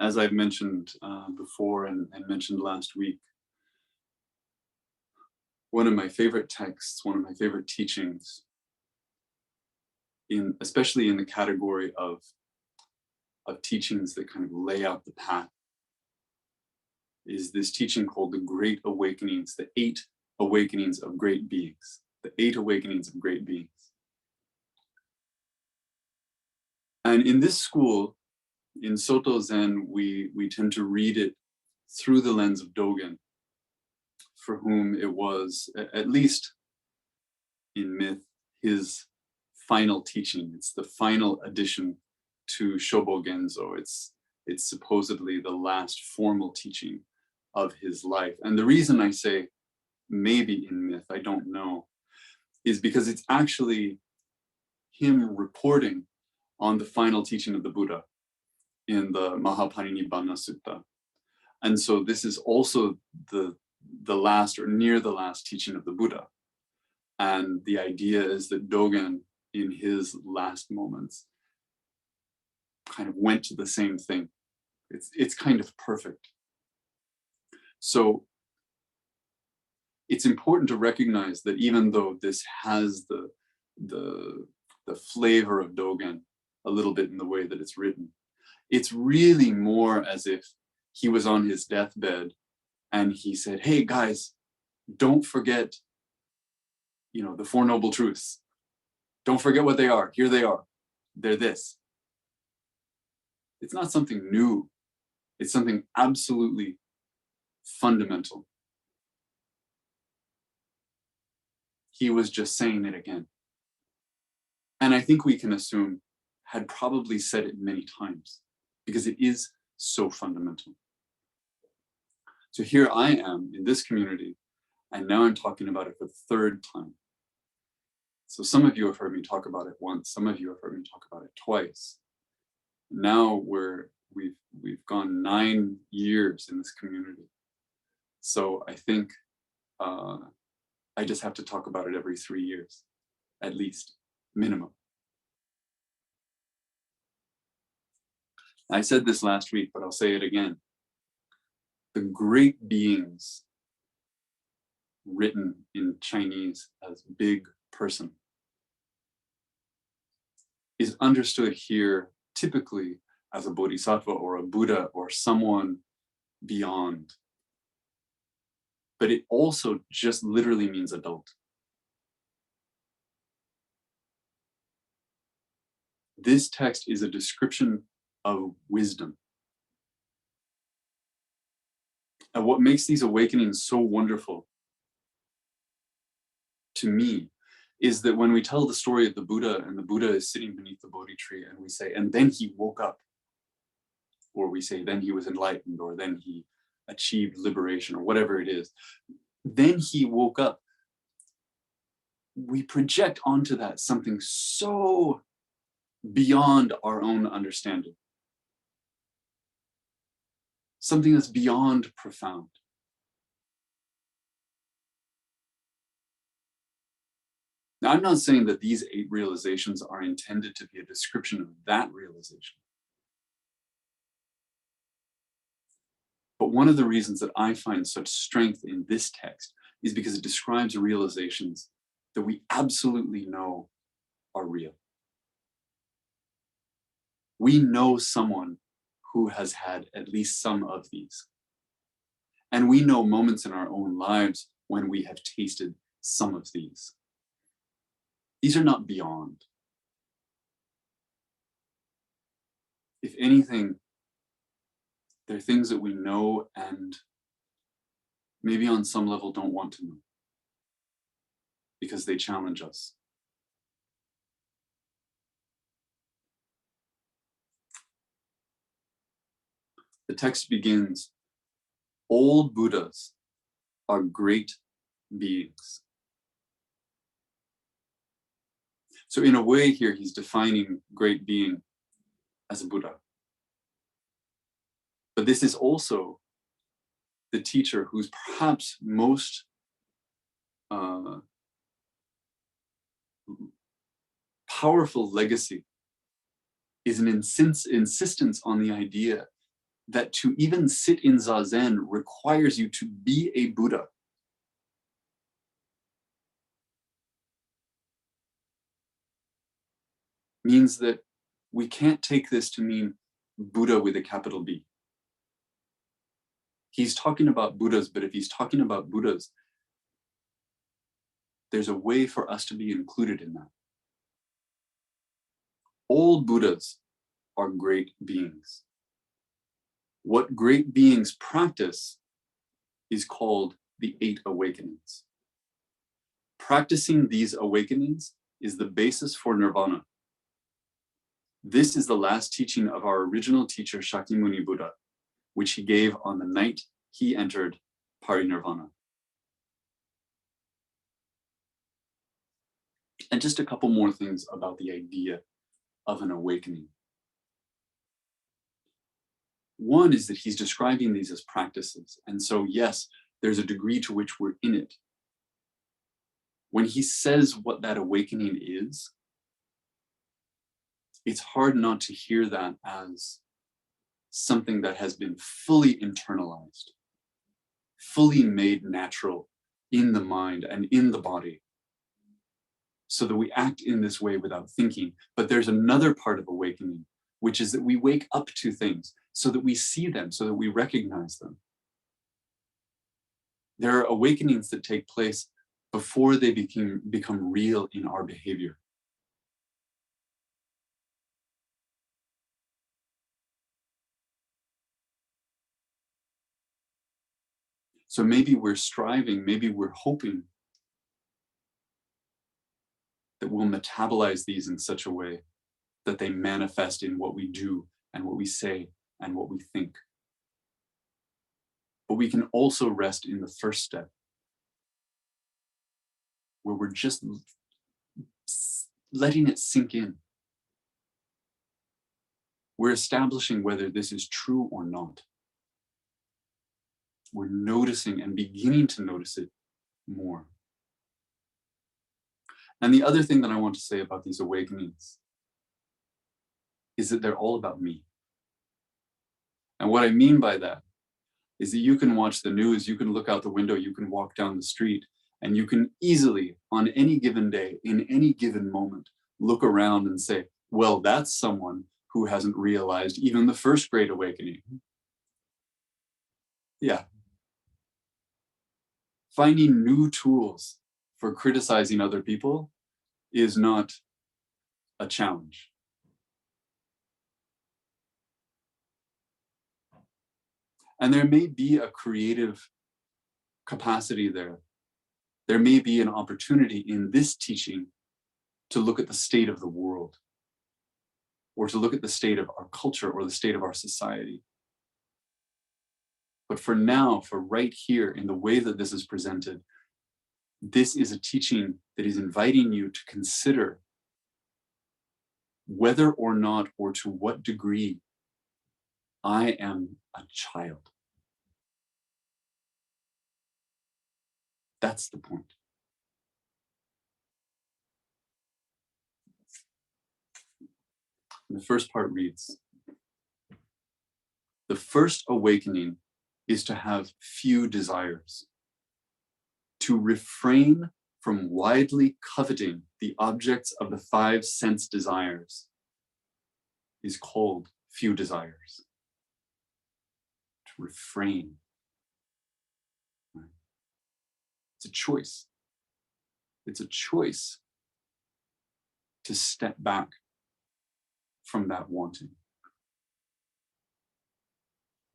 as I've mentioned before and mentioned last week, one of my favorite texts, one of my favorite teachings, especially in the category of teachings that kind of lay out the path, is this teaching called the Great Awakenings, the 8 Awakenings of Great Beings, the 8 Awakenings of Great Beings. And in this school, in Soto Zen, we tend to read it through the lens of Dogen, for whom it was, at least in myth, his final teaching. It's the final addition to Shobo Genzo. It's supposedly the last formal teaching of his life. And the reason I say maybe in myth, I don't know, is because it's actually him reporting on the final teaching of the Buddha in the Mahaparinibbana Sutta. And so this is also the last or near the last teaching of the Buddha. And the idea is that Dogen, in his last moments, kind of went to the same thing. It's kind of perfect. So it's important to recognize that even though this has the flavor of Dogen a little bit in the way that it's written, it's really more as if he was on his deathbed and he said, hey guys, don't forget, the Four Noble Truths. Don't forget what they are. Here they are. They're this. It's not something new. It's something absolutely fundamental. He was just saying it again. And I think we can assume had probably said it many times because it is so fundamental. So here I am in this community, and now I'm talking about it for the third time. So some of you have heard me talk about it once, some of you have heard me talk about it twice. Now we've gone 9 years in this community. So I think I just have to talk about it every 3 years, at least, minimum. I said this last week, but I'll say it again. The great beings, written in Chinese as big person, is understood here typically as a bodhisattva or a Buddha or someone beyond. But it also just literally means adult. This text is a description of wisdom. And what makes these awakenings so wonderful to me is that when we tell the story of the Buddha and the Buddha is sitting beneath the Bodhi tree and we say, and then he woke up, or we say, then he was enlightened, or then he achieved liberation, or whatever it is, then he woke up. We project onto that something so beyond our own understanding. Something that's beyond profound. Now, I'm not saying that these 8 realizations are intended to be a description of that realization. But one of the reasons that I find such strength in this text is because it describes realizations that we absolutely know are real. We know someone who has had at least some of these. And we know moments in our own lives when we have tasted some of these. These are not beyond. If anything, they're things that we know and maybe on some level don't want to know because they challenge us. The text begins, old Buddhas are great beings. So in a way here, he's defining great being as a Buddha. But this is also the teacher whose perhaps most powerful legacy is an insistence on the idea that to even sit in Zazen requires you to be a Buddha. Means that we can't take this to mean Buddha with a capital B. He's talking about Buddhas, but if he's talking about Buddhas, there's a way for us to be included in that. All Buddhas are great beings. What great beings practice is called the 8 awakenings. Practicing these awakenings is the basis for nirvana. This is the last teaching of our original teacher, Shakyamuni Buddha, which he gave on the night he entered parinirvana. And just a couple more things about the idea of an awakening. One is that he's describing these as practices. And so, yes, there's a degree to which we're in it. When he says what that awakening is, it's hard not to hear that as something that has been fully internalized, fully made natural in the mind and in the body, so that we act in this way without thinking. But there's another part of awakening, which is that we wake up to things so that we see them, so that we recognize them. There are awakenings that take place before they become real in our behavior. So maybe we're striving, maybe we're hoping that we'll metabolize these in such a way that they manifest in what we do and what we say and what we think. But we can also rest in the first step, where we're just letting it sink in. We're establishing whether this is true or not. We're noticing and beginning to notice it more. And the other thing that I want to say about these awakenings is that they're all about me. And what I mean by that is that you can watch the news, you can look out the window, you can walk down the street, and you can easily, on any given day, in any given moment, look around and say, well, that's someone who hasn't realized even the first great awakening. Yeah. Finding new tools for criticizing other people is not a challenge. And there may be a creative capacity there. There may be an opportunity in this teaching to look at the state of the world, or to look at the state of our culture or the state of our society. But for now, for right here, in the way that this is presented, this is a teaching that is inviting you to consider whether or not, or to what degree, I am a child. That's the point. And the first part reads, the first awakening is to have few desires, to refrain from widely coveting the objects of the 5 sense desires is called few desires. To refrain. Right? It's a choice. It's a choice to step back from that wanting.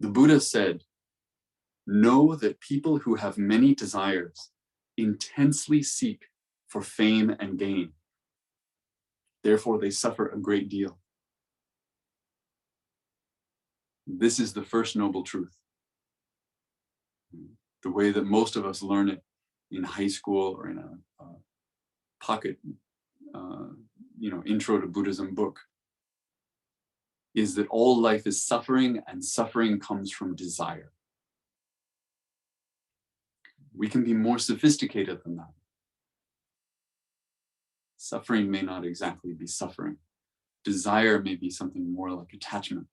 The Buddha said, know that people who have many desires intensely seek for fame and gain. Therefore, they suffer a great deal. This is the first noble truth. The way that most of us learn it in high school or in a pocket, intro to Buddhism book, is that all life is suffering, and suffering comes from desire. We can be more sophisticated than that. Suffering may not exactly be suffering. Desire may be something more like attachment,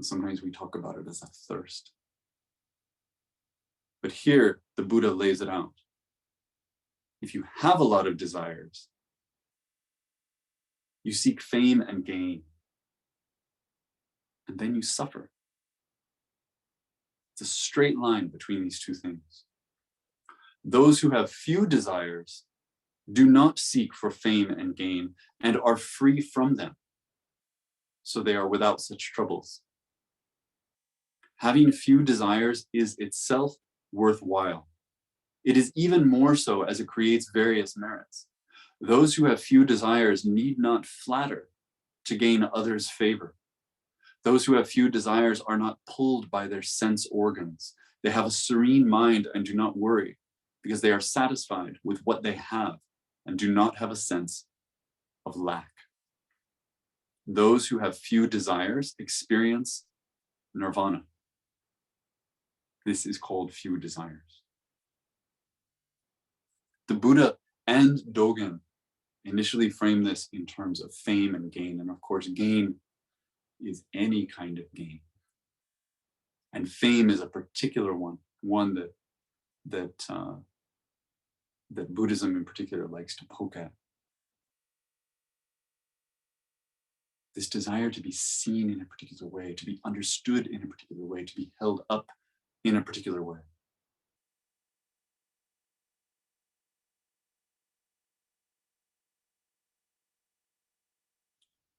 Sometimes we talk about it as a thirst. But here, the Buddha lays it out. If you have a lot of desires, you seek fame and gain, and then you suffer. It's a straight line between these two things. Those who have few desires do not seek for fame and gain and are free from them, so they are without such troubles. Having few desires is itself worthwhile. It is even more so as it creates various merits. Those who have few desires need not flatter to gain others' favor. Those who have few desires are not pulled by their sense organs. They have a serene mind and do not worry because they are satisfied with what they have and do not have a sense of lack. Those who have few desires experience nirvana. This is called few desires. The Buddha and Dogen initially framed this in terms of fame and gain. And of course, gain is any kind of gain. And fame is a particular one that Buddhism in particular likes to poke at. This desire to be seen in a particular way, to be understood in a particular way, to be held up in a particular way.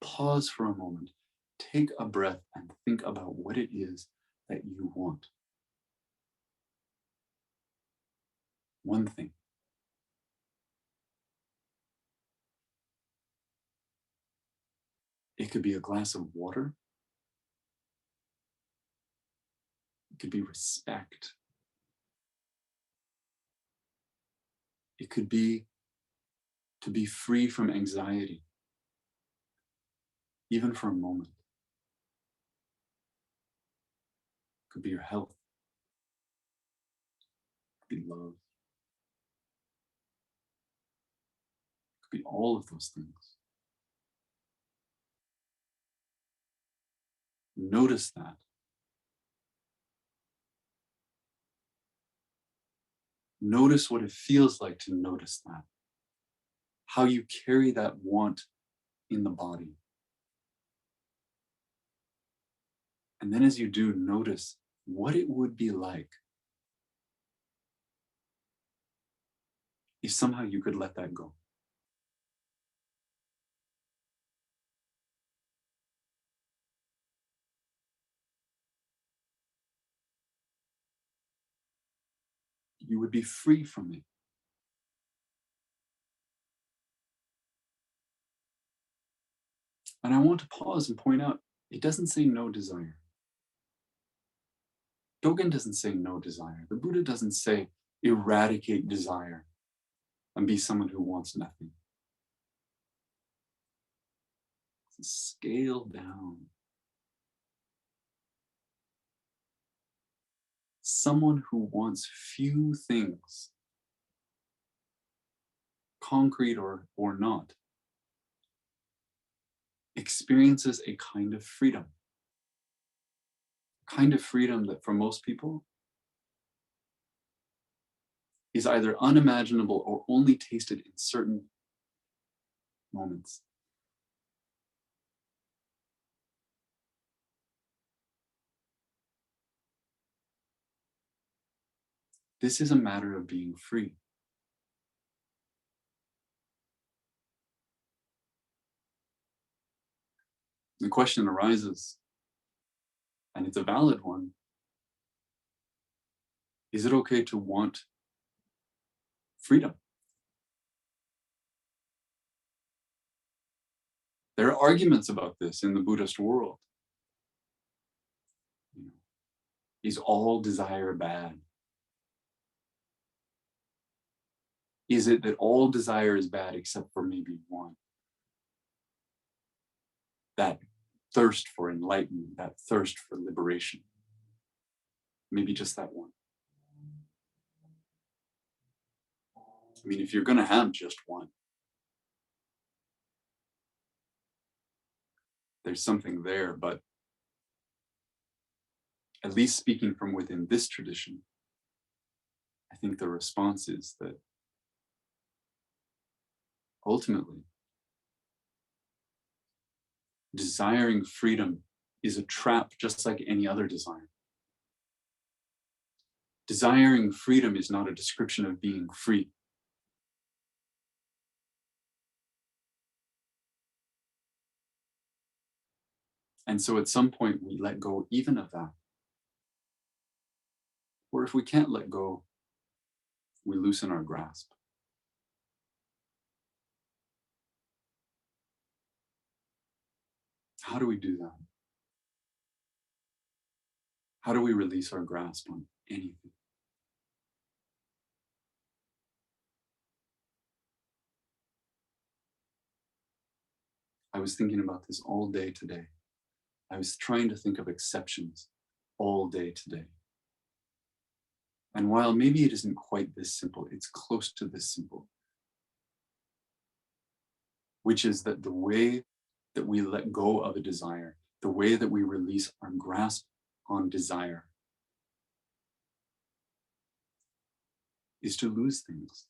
Pause for a moment, take a breath, and think about what it is that you want. One thing. It could be a glass of water. It could be respect. It could be to be free from anxiety, even for a moment. It could be your health. It could be love. It could be all of those things. Notice that. Notice what it feels like to notice that. How you carry that want in the body. And then as you do, notice what it would be like if somehow you could let that go. You would be free from it. And I want to pause and point out, it doesn't say no desire. Dogen doesn't say no desire. The Buddha doesn't say eradicate desire and be someone who wants nothing. Scale down. Someone who wants few things, concrete or not, experiences a kind of freedom. Kind of freedom that for most people is either unimaginable or only tasted in certain moments. This is a matter of being free. The question arises, and it's a valid one. Is it okay to want freedom? There are arguments about this in the Buddhist world. Is all desire bad? Is it that all desire is bad except for maybe one? That thirst for enlightenment, that thirst for liberation. Maybe just that one. I mean, if you're going to have just one, there's something there, but at least speaking from within this tradition, I think the response is that ultimately, desiring freedom is a trap just like any other desire. Desiring freedom is not a description of being free. And so at some point we let go even of that. Or if we can't let go, we loosen our grasp. How do we do that? How do we release our grasp on anything? I was thinking about this all day today. I was trying to think of exceptions all day today. And while maybe it isn't quite this simple, it's close to this simple, which is that the way that we let go of a desire, the way that we release our grasp on desire, is to lose things.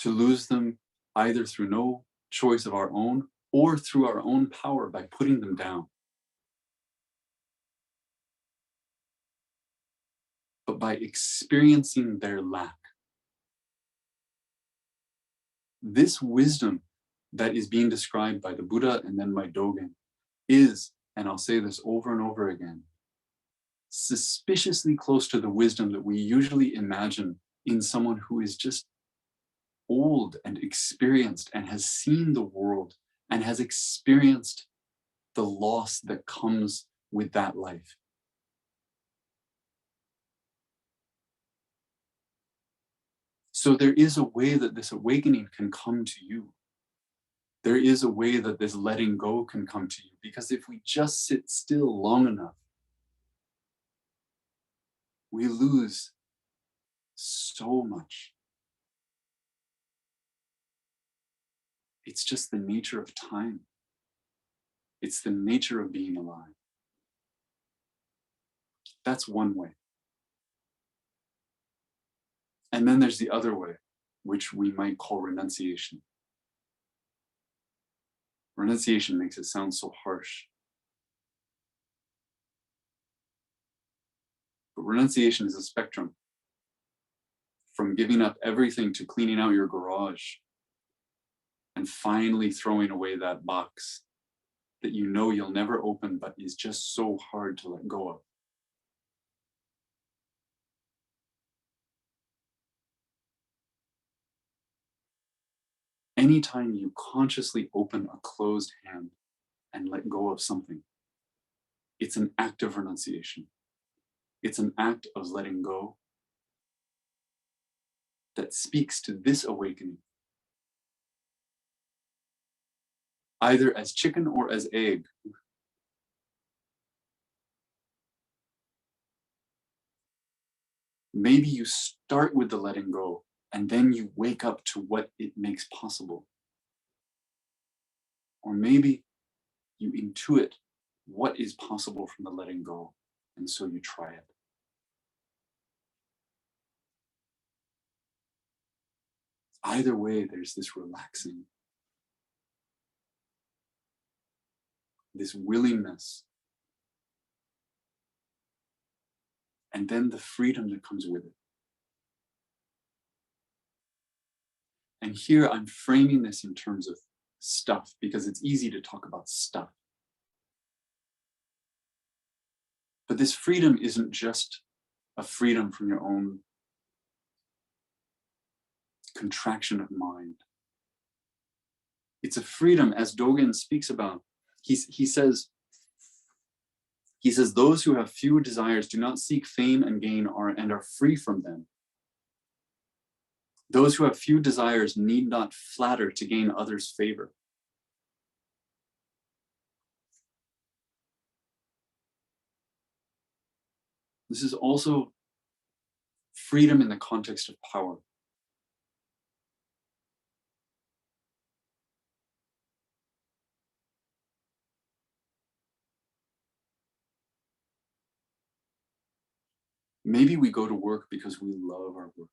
To lose them either through no choice of our own or through our own power by putting them down. But by experiencing their lack. This wisdom that is being described by the Buddha and then by Dogen is, and I'll say this over and over again, suspiciously close to the wisdom that we usually imagine in someone who is just old and experienced and has seen the world and has experienced the loss that comes with that life. So there is a way that this awakening can come to you. There is a way that this letting go can come to you, because if we just sit still long enough, we lose so much. It's just the nature of time. It's the nature of being alive. That's one way. And then there's the other way, which we might call renunciation. Renunciation makes it sound so harsh. But renunciation is a spectrum from giving up everything to cleaning out your garage and finally throwing away that box that you know you'll never open, but is just so hard to let go of. Anytime you consciously open a closed hand and let go of something, it's an act of renunciation. It's an act of letting go that speaks to this awakening, either as chicken or as egg. Maybe you start with the letting go and then you wake up to what it makes possible. Or maybe you intuit what is possible from the letting go, and so you try it. Either way, there's this relaxing, this willingness, and then the freedom that comes with it. And here I'm framing this in terms of stuff, because it's easy to talk about stuff. But this freedom isn't just a freedom from your own contraction of mind. It's a freedom, as Dogen speaks about. He says, those who have few desires do not seek fame and gain and are free from them. Those who have few desires need not flatter to gain others' favor. This is also freedom in the context of power. Maybe we go to work because we love our work.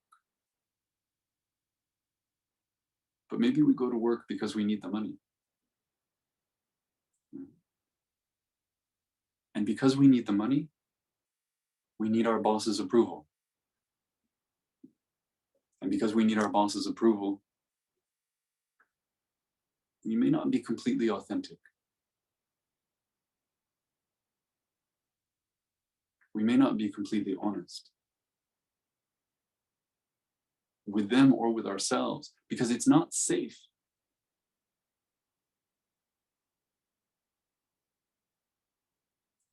But maybe we go to work because we need the money. And because we need the money, we need our boss's approval. And because we need our boss's approval, we may not be completely authentic. We may not be completely honest with them or with ourselves, because it's not safe.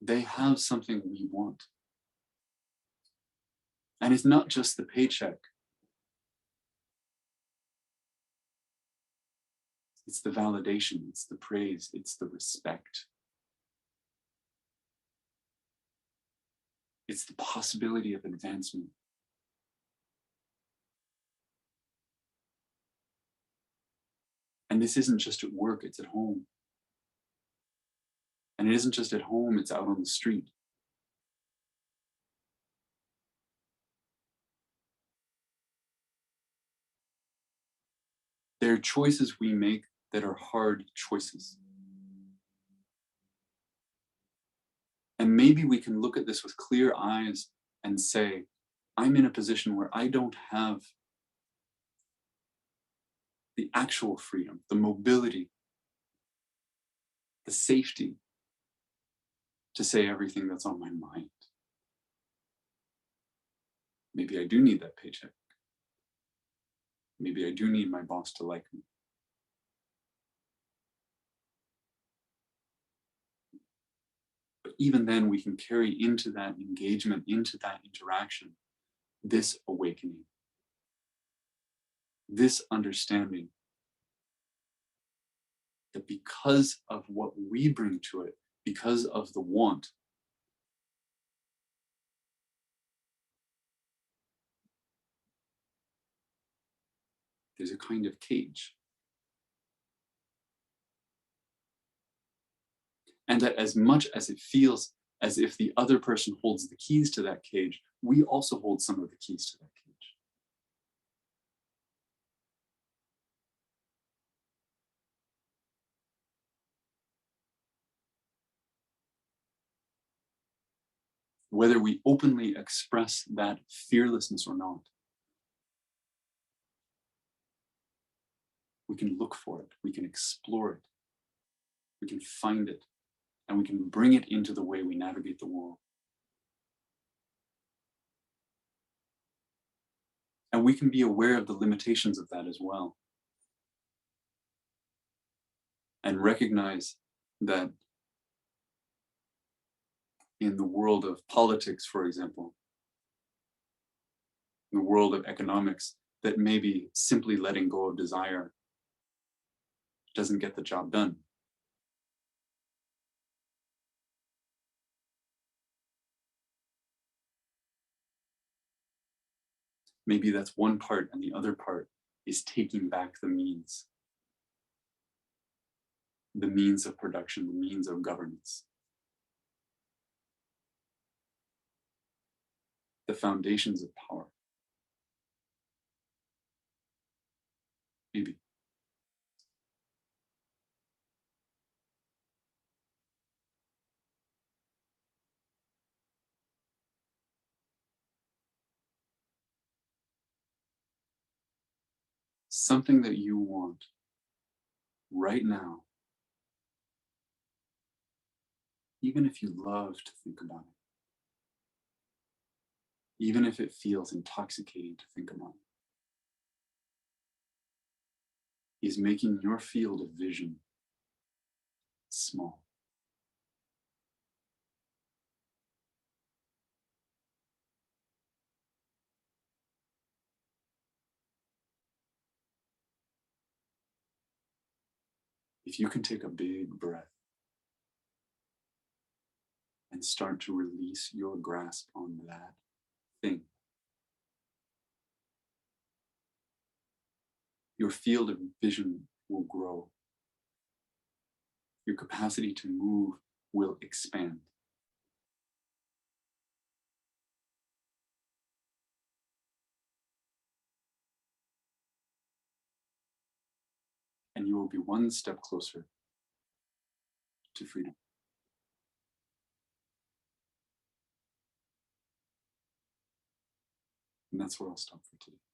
They have something we want. And it's not just the paycheck. It's the validation, it's the praise, it's the respect. It's the possibility of advancement. And this isn't just at work, it's at home. And it isn't just at home, it's out on the street. There are choices we make that are hard choices. And maybe we can look at this with clear eyes and say, I'm in a position where I don't have the actual freedom, the mobility, the safety to say everything that's on my mind. Maybe I do need that paycheck. Maybe I do need my boss to like me. But even then, we can carry into that engagement, into that interaction, this awakening, this understanding that because of what we bring to it, because of the want, there's a kind of cage. And that as much as it feels as if the other person holds the keys to that cage, we also hold some of the keys to that cage. Whether we openly express that fearlessness or not, we can look for it, we can explore it, we can find it, and we can bring it into the way we navigate the world. And we can be aware of the limitations of that as well. And recognize that in the world of politics, for example, in the world of economics, that maybe simply letting go of desire doesn't get the job done. Maybe that's one part, and the other part is taking back the means of production, the means of governance, the foundations of power. Maybe. Something that you want right now, even if you love to think about it, even if it feels intoxicating to think about it, is making your field of vision small. If you can take a big breath and start to release your grasp on that thing, your field of vision will grow. Your capacity to move will expand. and you will be one step closer to freedom. And that's where I'll stop for today.